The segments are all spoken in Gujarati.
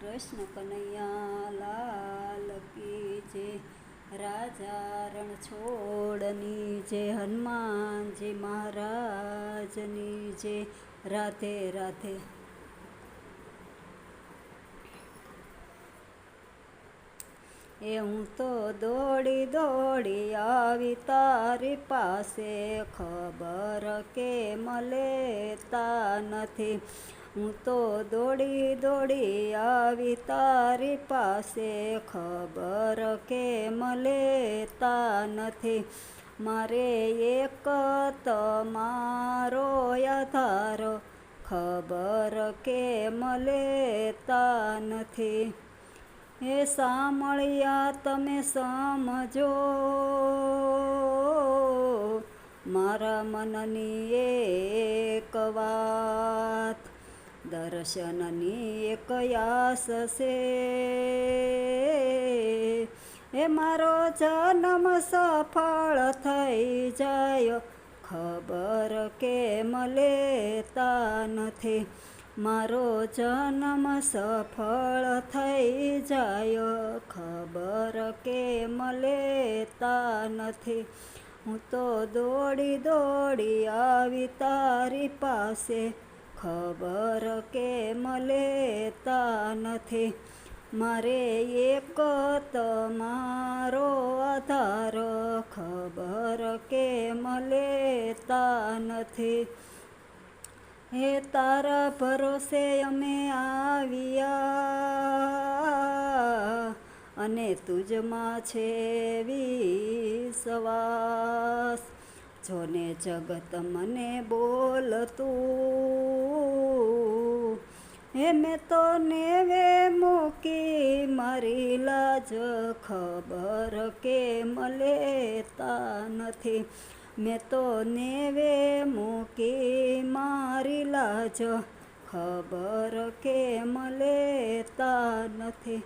કૃષ્ણ કનૈયા લાલ કી જય। રાજા રણછોડની જય, હનુમાનજી મહારાજની જય। રાધે રાધે। એ હું તો દોડી દોડી આવી તારી પાસે, ખબર કેમ લેતા નથી। હું તો દોડી દોડી આવી તારી પાસે, ખબર કેમ લેતા નથી। મારે એક તમારો આધાર, ખબર કેમ લેતા નથી। એ સાંભળ્યા તમે સમજો, મારા મનની એક વાત, દર્શનની એક આસ છે। એ મારો જન્મ સફળ થઈ જાય, ખબર કેમ લેતા નથી। મારો જન્મ સફળ થઈ જાય, ખબર કેમ લેતા નથી। હું તો દોડી દોડી આવી તારી પાસે, ખબર કેમ લેતા નથી। મારે એક તમારો આધાર, ખબર કેમ લેતા નથી। હે તારા ભરોસે અમે આવ્યા, અને તુજમાં છે વિશ્વાસ। જોને જગત મને બોલતું, હે મેં તો નેવે મૂકી મારી લાજ, ખબર કેમ લેતા નથી। મેં તો નેવે મૂકી મારી લાજ, ખબર કેમ લેતા નથી।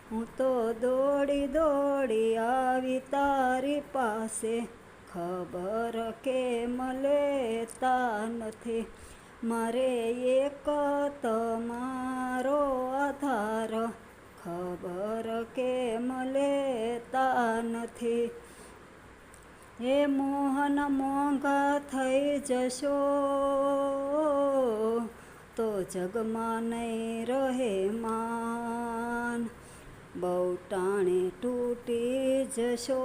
હું તો દોડી દોડી આવી તારી પાસે, ખબર કેમ લેતા નથી। મારે એક તમારો આધાર, ખબર કેમ લેતા નથી। હે મોહન મોંઘા થઈ જશો, તો જગમાં નહીં રહે માન। બહુ ટાણે તૂટી જશો,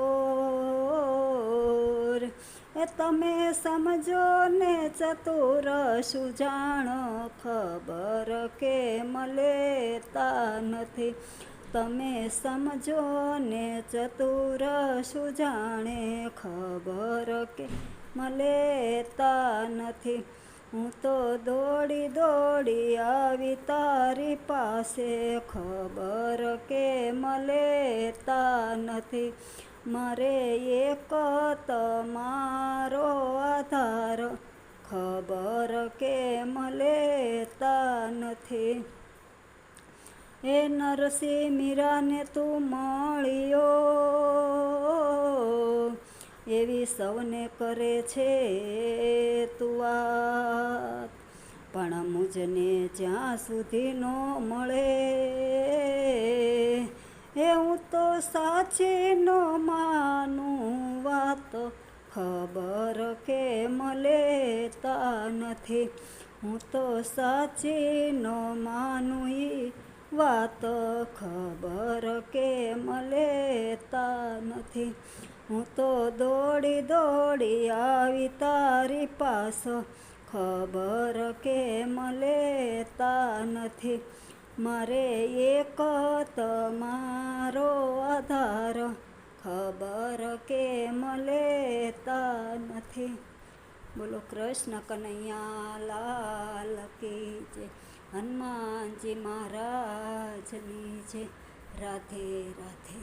એ તમે સમજો ને ચતુર સુજાણ, ખબર કેમ લેતા નથી। તમે સમજો ને ચતુર સુજાણે, ખબર કેમ લેતા નથી। હું તો દોડી દોડી આવી તારી પાસે, ખબર કેમ લેતા નથી। મારે એક તમારો આધાર, ખબર કેમ લેતા નથી। એ નરસિંહ મીરાને તું મળ્યો, એવી સૌને કરે છે તું વાત। પણ મુજને જ્યાં સુધી ન મળે, એ હું તો સાચી ન માનું વાત, ખબર કેમ લેતા નથી। હું તો સાચી ન માનું ઈ વાત, ખબર કેમ લેતા નથી। હું તો દોડી દોડી આવી તારી પાસ, ખબર કેમ લેતા નથી। મારે એક તમારો આધાર, ખબર કેમ લેતા નથી। બોલો કૃષ્ણ કનૈયા લાલ કી જય, હનુમાનજી મહારાજની જય। રાધે રાધે।